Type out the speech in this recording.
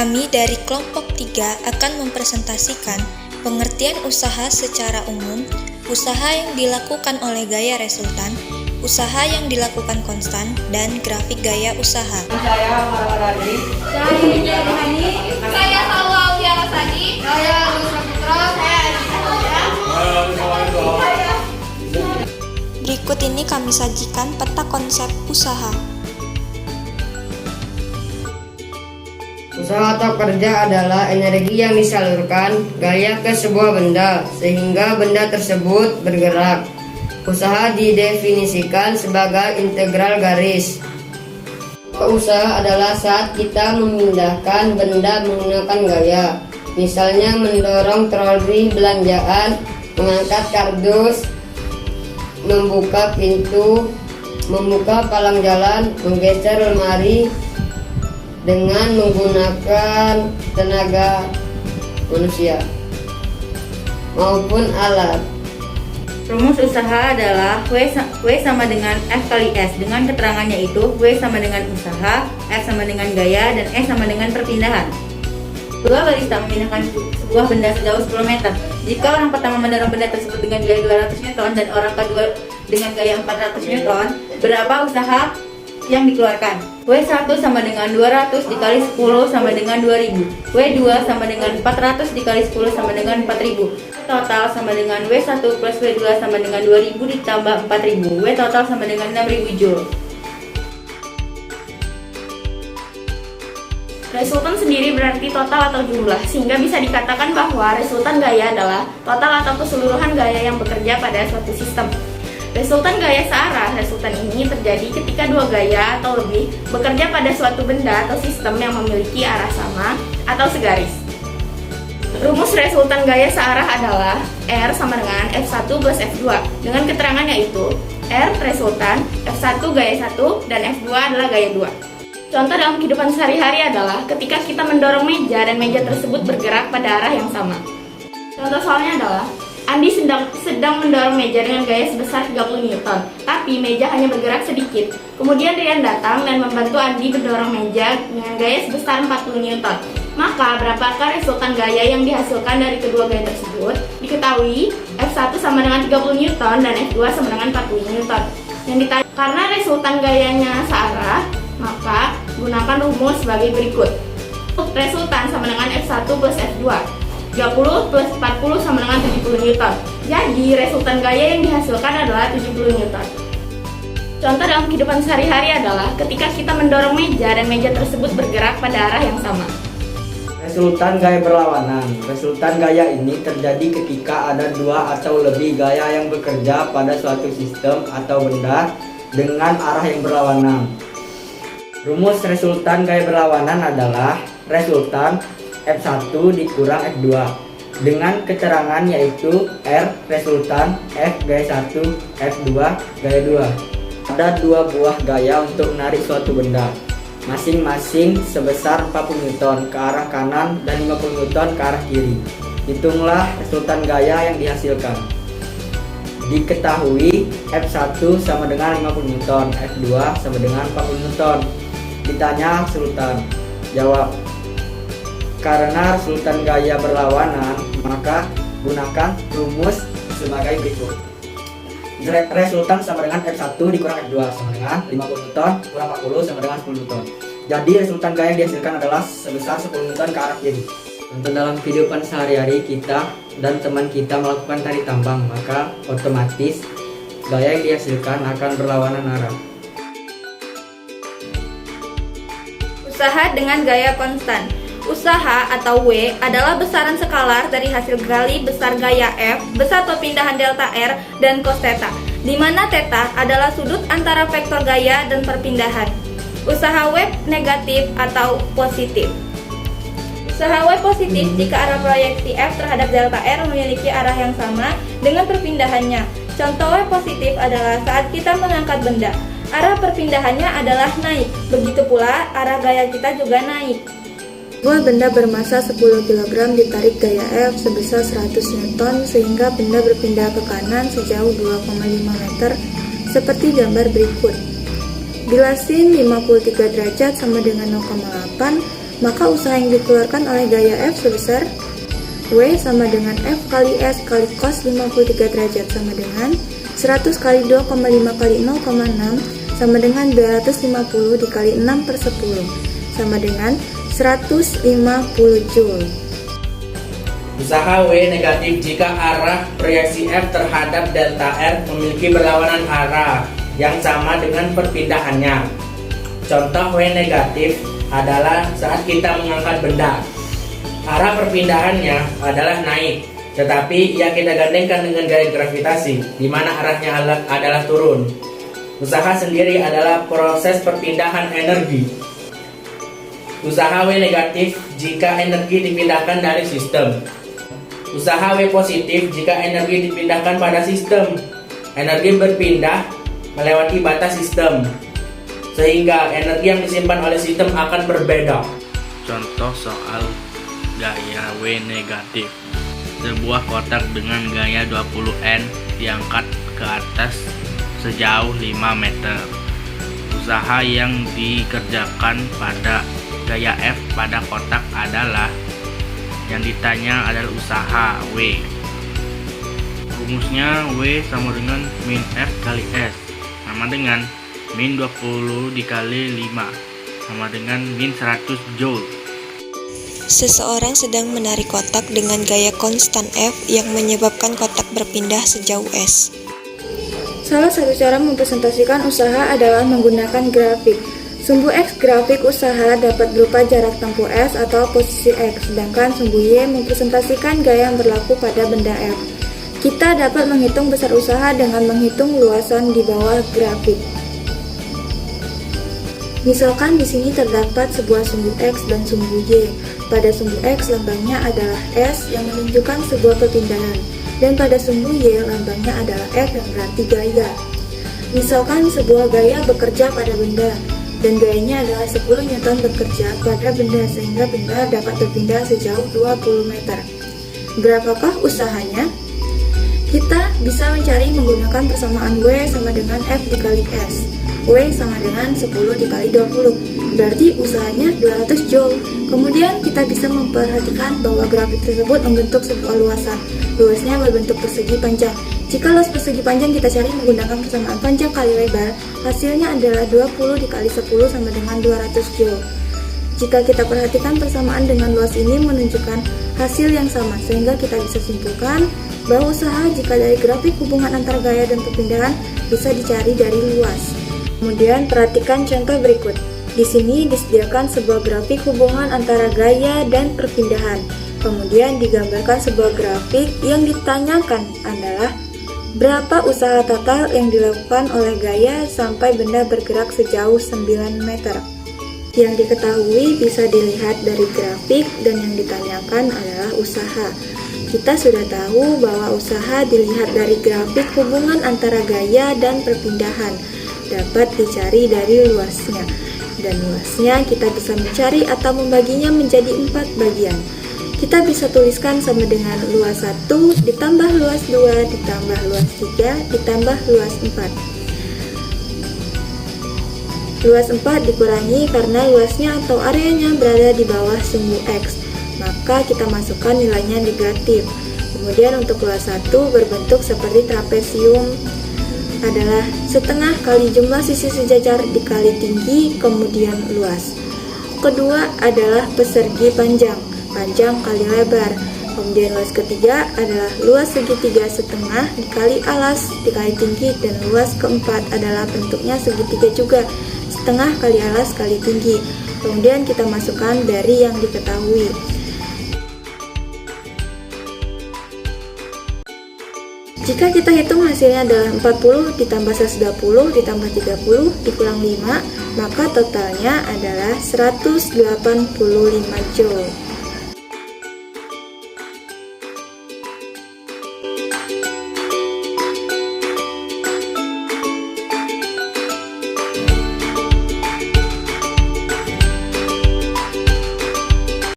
Kami dari kelompok 3 akan mempresentasikan pengertian usaha secara umum, usaha yang dilakukan oleh gaya resultan, usaha yang dilakukan konstan, dan grafik gaya usaha. Saya Marwaradi. Saya Yudhya Rohani. Saya Salwa Auliana Sadi. Saya Agus Saputra. Saya Berikut ini kami sajikan peta konsep usaha. Usaha atau kerja adalah energi yang disalurkan gaya ke sebuah benda sehingga benda tersebut bergerak. Usaha didefinisikan sebagai integral garis. Usaha adalah saat kita memindahkan benda menggunakan gaya. Misalnya mendorong troli belanjaan, mengangkat kardus, membuka pintu, membuka palang jalan, menggeser lemari dengan menggunakan tenaga manusia maupun alat. Rumus usaha adalah W sama dengan F kali S, dengan keterangannya itu W sama dengan usaha, F sama dengan gaya, dan S sama dengan perpindahan. Dua barista memindahkan sebuah benda sejauh 10 meter. Jika orang pertama mendorong benda tersebut dengan gaya 200 Newton dan orang kedua dengan gaya 400 Newton, berapa usaha yang dikeluarkan? W1 sama dengan 200 dikali 10 sama dengan 2000. W2 sama dengan 400 dikali 10 sama dengan 4000. Total sama dengan W1 plus W2 sama dengan 2000 ditambah 4000. W total sama dengan 6000 Joule. Resultan sendiri berarti total atau jumlah, sehingga bisa dikatakan bahwa resultan gaya adalah total atau keseluruhan gaya yang bekerja pada suatu sistem. Resultan gaya searah, resultan ini terjadi ketika dua gaya atau lebih bekerja pada suatu benda atau sistem yang memiliki arah sama atau segaris. Rumus resultan gaya searah adalah R sama dengan F1 plus F2. Dengan keterangannya itu, R resultan, F1 gaya 1, dan F2 adalah gaya 2. Contoh dalam kehidupan sehari-hari adalah ketika kita mendorong meja dan meja tersebut bergerak pada arah yang sama. Contoh soalnya adalah Andi sedang mendorong meja dengan gaya sebesar 30 Newton, tapi meja hanya bergerak sedikit. Kemudian Rian datang dan membantu Andi mendorong meja dengan gaya sebesar 40 Newton. Maka berapakah resultan gaya yang dihasilkan dari kedua gaya tersebut? Diketahui F1 sama dengan 30 Newton dan F2 sama dengan 40 Newton. Karena resultan gayanya searah, maka gunakan rumus sebagai berikut. Resultan sama dengan F1 plus F2. 30 plus 40 sama dengan 70 Newton. Jadi resultan gaya yang dihasilkan adalah 70 Newton. Contoh dalam kehidupan sehari-hari adalah ketika kita mendorong meja dan meja tersebut bergerak pada arah yang sama. Resultan gaya berlawanan. Resultan gaya ini terjadi ketika ada dua atau lebih gaya yang bekerja pada suatu sistem atau benda dengan arah yang berlawanan. Rumus resultan gaya berlawanan adalah resultan F1 dikurang F2 dengan keterangan yaitu R resultan, F gaya 1, F2 gaya 2. Ada dua buah gaya untuk menarik suatu benda, masing-masing sebesar 40 Newton ke arah kanan dan 50 Newton ke arah kiri. Hitunglah resultan gaya yang dihasilkan. Diketahui F1 sama dengan 50 Newton, F2 sama dengan 40 Newton. Ditanya resultan, jawab. Karena resultan gaya berlawanan, maka gunakan rumus sebagai berikut. Resultan sama dengan F1 dikurang F2 sama dengan 50 Newton kurang 40 sama dengan 10 Newton. Jadi resultan gaya yang dihasilkan adalah sebesar 10 Newton ke arah kiri. Untuk dalam kehidupan sehari-hari kita dan teman kita melakukan tari tambang, maka otomatis gaya yang dihasilkan akan berlawanan arah. Usaha dengan gaya konstan. Usaha atau W adalah besaran skalar dari hasil kali besar gaya F, besar perpindahan delta R, dan cos theta, di mana theta adalah sudut antara vektor gaya dan perpindahan. Usaha W negatif atau positif. Usaha W positif jika arah proyeksi F terhadap delta R memiliki arah yang sama dengan perpindahannya. Contoh W positif adalah saat kita mengangkat benda. Arah perpindahannya adalah naik, begitu pula arah gaya kita juga naik. Sebuah benda bermasa 10 kg ditarik gaya F sebesar 100 Newton sehingga benda berpindah ke kanan sejauh 2,5 meter seperti gambar berikut. Bila sin 53 derajat sama dengan 0,8, maka usaha yang dikeluarkan oleh gaya F sebesar W sama dengan F kali S kali cos 53 derajat sama dengan 100 kali 2,5 kali 0,6 sama dengan 250 dikali 6 per 10 sama dengan 150 Joule. Usaha W negatif jika arah proyeksi F terhadap delta R memiliki berlawanan arah yang sama dengan perpindahannya. Contoh W negatif adalah saat kita mengangkat benda. Arah perpindahannya adalah naik, tetapi yang kita gandengkan dengan gaya gravitasi, di mana arahnya adalah turun. Usaha sendiri adalah proses perpindahan energi. Usaha W negatif jika energi dipindahkan dari sistem. Usaha W positif jika energi dipindahkan pada sistem. Energi berpindah melewati batas sistem, sehingga energi yang disimpan oleh sistem akan berbeda. Contoh soal gaya W negatif. Sebuah kotak dengan gaya 20N diangkat ke atas sejauh 5 meter. Usaha yang dikerjakan pada gaya F pada kotak adalah yang ditanya adalah usaha W. Rumusnya W sama dengan min F kali S sama dengan min 20 dikali 5 sama dengan min 100 Joule. Seseorang sedang menarik kotak dengan gaya konstan F yang menyebabkan kotak berpindah sejauh S. Salah satu cara mempresentasikan usaha adalah menggunakan grafik. Sumbu X grafik usaha dapat berupa jarak tempuh S atau posisi X, sedangkan sumbu Y mempresentasikan gaya yang berlaku pada benda F. Kita dapat menghitung besar usaha dengan menghitung luasan di bawah grafik. Misalkan di sini terdapat sebuah sumbu X dan sumbu Y. Pada sumbu X lambangnya adalah S yang menunjukkan sebuah perpindahan, dan pada sumbu Y lambangnya adalah F yang berarti gaya. Misalkan sebuah gaya bekerja pada benda, dan gayanya adalah 10 Newton bekerja pada benda sehingga benda dapat berpindah sejauh 20 meter. Berapakah usahanya? Kita bisa mencari menggunakan persamaan W sama dengan F dikali S. W sama dengan 10 dikali 20, berarti usahanya 200 Joule. Kemudian kita bisa memperhatikan bahwa grafik tersebut membentuk sebuah luasan. Luasnya berbentuk persegi panjang. Jika luas persegi panjang kita cari menggunakan persamaan panjang kali lebar, hasilnya adalah 20 dikali 10 sama dengan 200 Joule. Jika kita perhatikan persamaan dengan luas ini menunjukkan hasil yang sama, sehingga kita bisa simpulkan bahwa usaha jika dari grafik hubungan antara gaya dan perpindahan bisa dicari dari luas. Kemudian perhatikan contoh berikut. Di sini disediakan sebuah grafik hubungan antara gaya dan perpindahan. Kemudian digambarkan sebuah grafik yang ditanyakan adalah berapa usaha total yang dilakukan oleh gaya sampai benda bergerak sejauh 9 meter. Yang diketahui bisa dilihat dari grafik dan yang ditanyakan adalah usaha. Kita sudah tahu bahwa usaha dilihat dari grafik hubungan antara gaya dan perpindahan. Dapat dicari dari luasnya, dan luasnya kita bisa mencari atau membaginya menjadi 4 bagian. Kita bisa tuliskan sama dengan luas 1 ditambah luas 2 ditambah luas 3 ditambah luas 4. Luas 4 dikurangi karena luasnya atau areanya berada di bawah sumbu X, maka kita masukkan nilainya negatif. Kemudian untuk luas 1 berbentuk seperti trapesium, adalah setengah kali jumlah sisi sejajar dikali tinggi kemudian luas. Kedua adalah persegi panjang, panjang kali lebar. Kemudian luas ketiga adalah luas segitiga setengah dikali alas dikali tinggi, dan luas keempat adalah bentuknya segitiga juga, setengah kali alas kali tinggi. Kemudian kita masukkan dari yang diketahui. Jika kita hitung hasilnya adalah 40 ditambah 120 ditambah 30 dikurang 5, maka totalnya adalah 185 Joule.